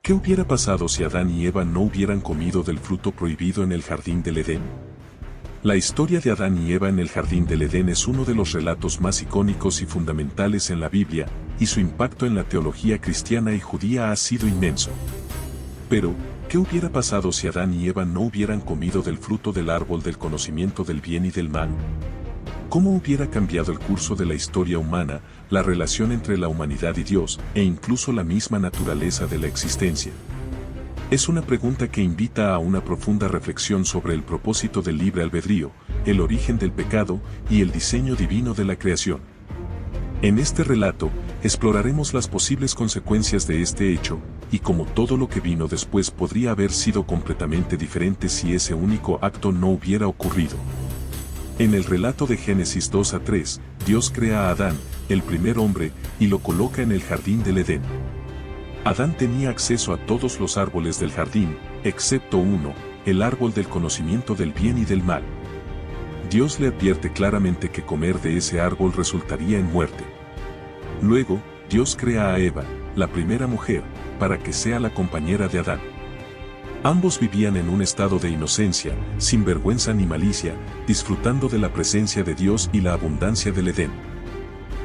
¿Qué hubiera pasado si Adán y Eva no hubieran comido del fruto prohibido en el jardín del Edén? La historia de Adán y Eva en el jardín del Edén es uno de los relatos más icónicos y fundamentales en la Biblia, y su impacto en la teología cristiana y judía ha sido inmenso. Pero, ¿qué hubiera pasado si Adán y Eva no hubieran comido del fruto del árbol del conocimiento del bien y del mal? ¿Cómo hubiera cambiado el curso de la historia humana, la relación entre la humanidad y Dios, e incluso la misma naturaleza de la existencia? Es una pregunta que invita a una profunda reflexión sobre el propósito del libre albedrío, el origen del pecado y el diseño divino de la creación. En este relato, exploraremos las posibles consecuencias de este hecho, y cómo todo lo que vino después podría haber sido completamente diferente si ese único acto no hubiera ocurrido. En el relato de Génesis 2 a 3, Dios crea a Adán, el primer hombre, y lo coloca en el jardín del Edén. Adán tenía acceso a todos los árboles del jardín, excepto uno, el árbol del conocimiento del bien y del mal. Dios le advierte claramente que comer de ese árbol resultaría en muerte. Luego, Dios crea a Eva, la primera mujer, para que sea la compañera de Adán. Ambos vivían en un estado de inocencia, sin vergüenza ni malicia, disfrutando de la presencia de Dios y la abundancia del Edén.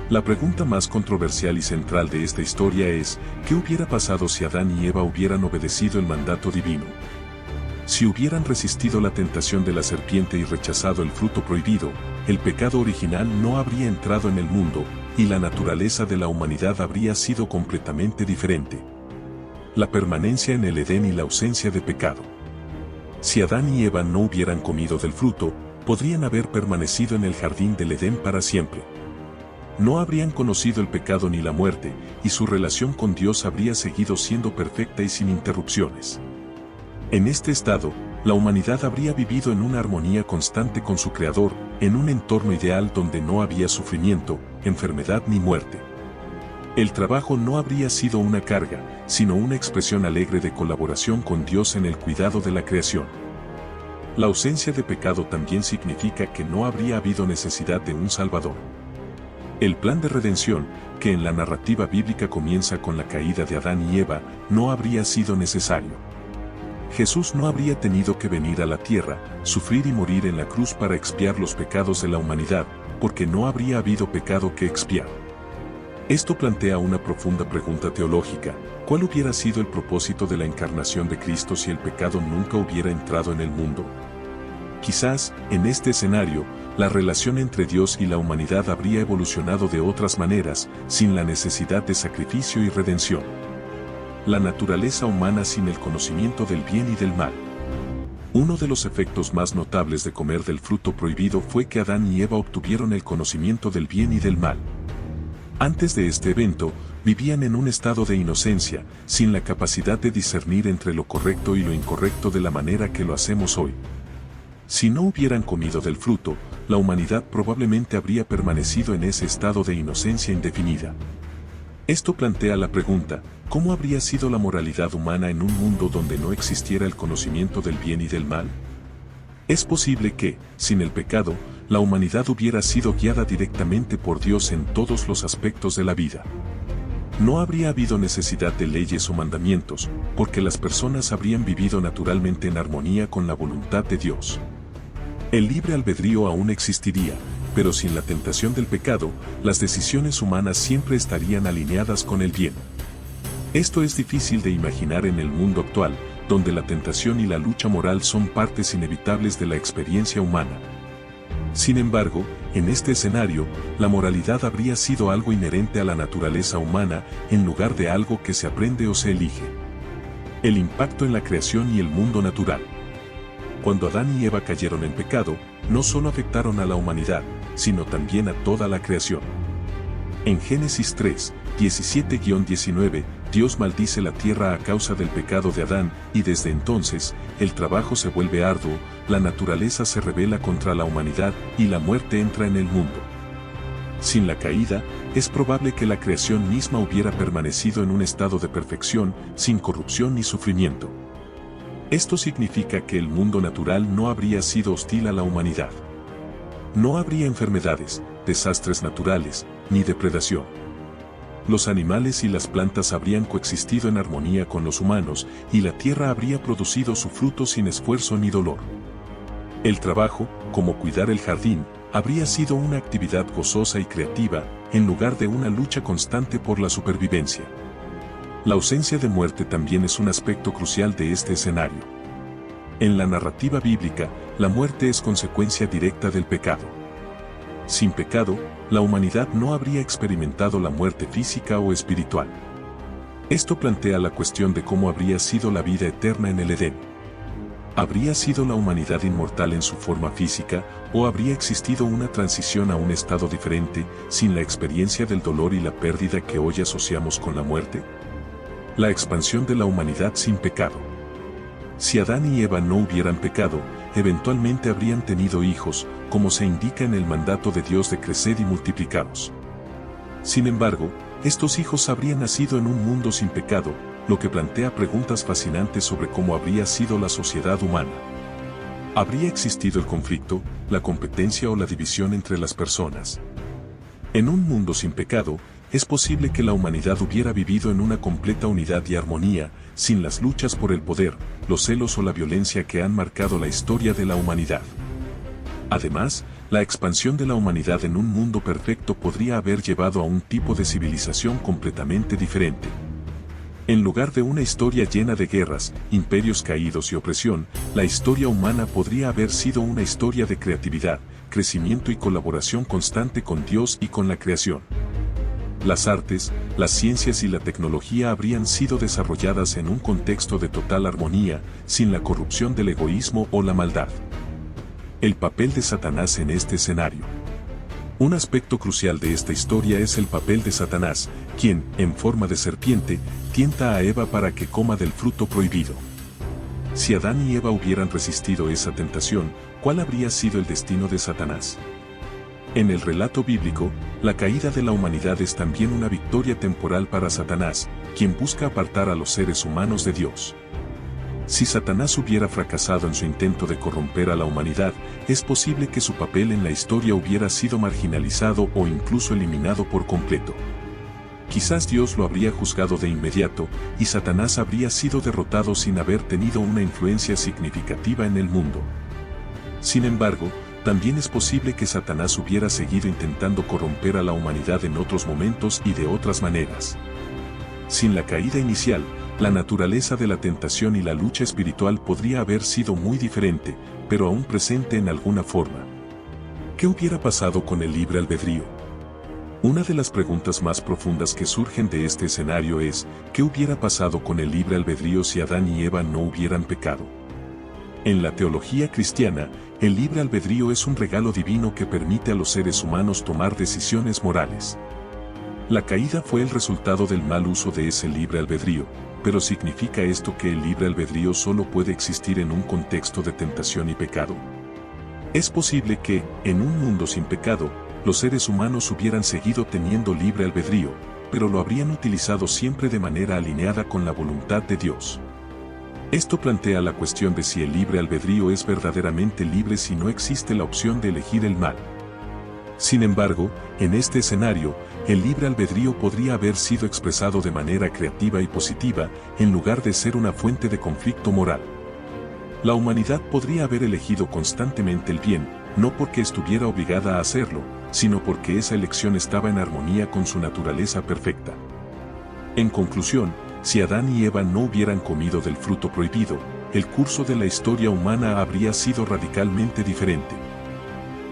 La pregunta más controversial y central de esta historia es, ¿qué hubiera pasado si Adán y Eva hubieran obedecido el mandato divino? Si hubieran resistido la tentación de la serpiente y rechazado el fruto prohibido, el pecado original no habría entrado en el mundo, y la naturaleza de la humanidad habría sido completamente diferente. La permanencia en el Edén y la ausencia de pecado. Si Adán y Eva no hubieran comido del fruto, podrían haber permanecido en el jardín del Edén para siempre. No habrían conocido el pecado ni la muerte, y su relación con Dios habría seguido siendo perfecta y sin interrupciones. En este estado, la humanidad habría vivido en una armonía constante con su Creador, en un entorno ideal donde no había sufrimiento, enfermedad ni muerte. El trabajo no habría sido una carga, sino una expresión alegre de colaboración con Dios en el cuidado de la creación. La ausencia de pecado también significa que no habría habido necesidad de un Salvador. El plan de redención, que en la narrativa bíblica comienza con la caída de Adán y Eva, no habría sido necesario. Jesús no habría tenido que venir a la tierra, sufrir y morir en la cruz para expiar los pecados de la humanidad, porque no habría habido pecado que expiar. Esto plantea una profunda pregunta teológica: ¿cuál hubiera sido el propósito de la encarnación de Cristo si el pecado nunca hubiera entrado en el mundo? Quizás, en este escenario, la relación entre Dios y la humanidad habría evolucionado de otras maneras, sin la necesidad de sacrificio y redención. La naturaleza humana sin el conocimiento del bien y del mal. Uno de los efectos más notables de comer del fruto prohibido fue que Adán y Eva obtuvieron el conocimiento del bien y del mal. Antes de este evento, vivían en un estado de inocencia, sin la capacidad de discernir entre lo correcto y lo incorrecto de la manera que lo hacemos hoy. Si no hubieran comido del fruto, la humanidad probablemente habría permanecido en ese estado de inocencia indefinida. Esto plantea la pregunta: ¿cómo habría sido la moralidad humana en un mundo donde no existiera el conocimiento del bien y del mal? Es posible que, sin el pecado, la humanidad hubiera sido guiada directamente por Dios en todos los aspectos de la vida. No habría habido necesidad de leyes o mandamientos, porque las personas habrían vivido naturalmente en armonía con la voluntad de Dios. El libre albedrío aún existiría, pero sin la tentación del pecado, las decisiones humanas siempre estarían alineadas con el bien. Esto es difícil de imaginar en el mundo actual, donde la tentación y la lucha moral son partes inevitables de la experiencia humana. Sin embargo, en este escenario, la moralidad habría sido algo inherente a la naturaleza humana, en lugar de algo que se aprende o se elige. El impacto en la creación y el mundo natural. Cuando Adán y Eva cayeron en pecado, no solo afectaron a la humanidad, sino también a toda la creación. En Génesis 3, 17-19, Dios maldice la tierra a causa del pecado de Adán, y desde entonces, el trabajo se vuelve arduo, la naturaleza se rebela contra la humanidad, y la muerte entra en el mundo. Sin la caída, es probable que la creación misma hubiera permanecido en un estado de perfección, sin corrupción ni sufrimiento. Esto significa que el mundo natural no habría sido hostil a la humanidad. No habría enfermedades, desastres naturales, ni depredación. Los animales y las plantas habrían coexistido en armonía con los humanos, y la tierra habría producido su fruto sin esfuerzo ni dolor. El trabajo, como cuidar el jardín, habría sido una actividad gozosa y creativa, en lugar de una lucha constante por la supervivencia. La ausencia de muerte también es un aspecto crucial de este escenario. En la narrativa bíblica, la muerte es consecuencia directa del pecado. Sin pecado, la humanidad no habría experimentado la muerte física o espiritual. Esto plantea la cuestión de cómo habría sido la vida eterna en el Edén. ¿Habría sido la humanidad inmortal en su forma física, o habría existido una transición a un estado diferente, sin la experiencia del dolor y la pérdida que hoy asociamos con la muerte? La expansión de la humanidad sin pecado. Si Adán y Eva no hubieran pecado, eventualmente habrían tenido hijos, como se indica en el mandato de Dios de creced y multiplicaos. Sin embargo, estos hijos habrían nacido en un mundo sin pecado, lo que plantea preguntas fascinantes sobre cómo habría sido la sociedad humana. ¿Habría existido el conflicto, la competencia o la división entre las personas? En un mundo sin pecado, es posible que la humanidad hubiera vivido en una completa unidad y armonía, sin las luchas por el poder, los celos o la violencia que han marcado la historia de la humanidad. Además, la expansión de la humanidad en un mundo perfecto podría haber llevado a un tipo de civilización completamente diferente. En lugar de una historia llena de guerras, imperios caídos y opresión, la historia humana podría haber sido una historia de creatividad, crecimiento y colaboración constante con Dios y con la creación. Las artes, las ciencias y la tecnología habrían sido desarrolladas en un contexto de total armonía, sin la corrupción del egoísmo o la maldad. El papel de Satanás en este escenario. Un aspecto crucial de esta historia es el papel de Satanás, quien, en forma de serpiente, tienta a Eva para que coma del fruto prohibido. Si Adán y Eva hubieran resistido esa tentación, ¿cuál habría sido el destino de Satanás? En el relato bíblico, la caída de la humanidad es también una victoria temporal para Satanás, quien busca apartar a los seres humanos de Dios. Si Satanás hubiera fracasado en su intento de corromper a la humanidad, es posible que su papel en la historia hubiera sido marginalizado o incluso eliminado por completo. Quizás Dios lo habría juzgado de inmediato, y Satanás habría sido derrotado sin haber tenido una influencia significativa en el mundo. Sin embargo, también es posible que Satanás hubiera seguido intentando corromper a la humanidad en otros momentos y de otras maneras. Sin la caída inicial, la naturaleza de la tentación y la lucha espiritual podría haber sido muy diferente, pero aún presente en alguna forma. ¿Qué hubiera pasado con el libre albedrío? Una de las preguntas más profundas que surgen de este escenario es, ¿qué hubiera pasado con el libre albedrío si Adán y Eva no hubieran pecado? En la teología cristiana, el libre albedrío es un regalo divino que permite a los seres humanos tomar decisiones morales. La caída fue el resultado del mal uso de ese libre albedrío, pero ¿significa esto que el libre albedrío solo puede existir en un contexto de tentación y pecado? Es posible que, en un mundo sin pecado, los seres humanos hubieran seguido teniendo libre albedrío, pero lo habrían utilizado siempre de manera alineada con la voluntad de Dios. Esto plantea la cuestión de si el libre albedrío es verdaderamente libre si no existe la opción de elegir el mal. Sin embargo, en este escenario, el libre albedrío podría haber sido expresado de manera creativa y positiva, en lugar de ser una fuente de conflicto moral. La humanidad podría haber elegido constantemente el bien, no porque estuviera obligada a hacerlo, sino porque esa elección estaba en armonía con su naturaleza perfecta. En conclusión, si Adán y Eva no hubieran comido del fruto prohibido, el curso de la historia humana habría sido radicalmente diferente.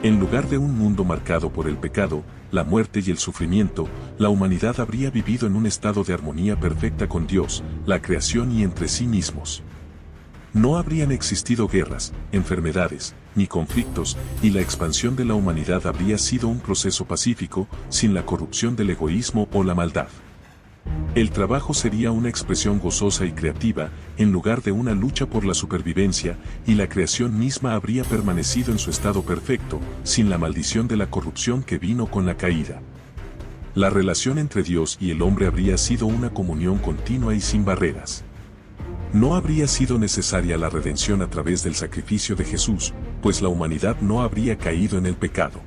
En lugar de un mundo marcado por el pecado, la muerte y el sufrimiento, la humanidad habría vivido en un estado de armonía perfecta con Dios, la creación y entre sí mismos. No habrían existido guerras, enfermedades, ni conflictos, y la expansión de la humanidad habría sido un proceso pacífico, sin la corrupción del egoísmo o la maldad. El trabajo sería una expresión gozosa y creativa, en lugar de una lucha por la supervivencia, y la creación misma habría permanecido en su estado perfecto, sin la maldición de la corrupción que vino con la caída. La relación entre Dios y el hombre habría sido una comunión continua y sin barreras. No habría sido necesaria la redención a través del sacrificio de Jesús, pues la humanidad no habría caído en el pecado.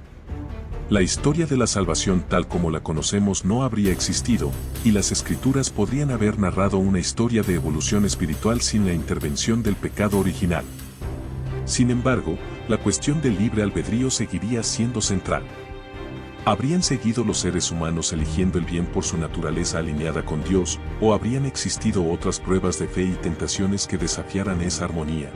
La historia de la salvación tal como la conocemos no habría existido, y las escrituras podrían haber narrado una historia de evolución espiritual sin la intervención del pecado original. Sin embargo, la cuestión del libre albedrío seguiría siendo central. ¿Habrían seguido los seres humanos eligiendo el bien por su naturaleza alineada con Dios, o habrían existido otras pruebas de fe y tentaciones que desafiaran esa armonía?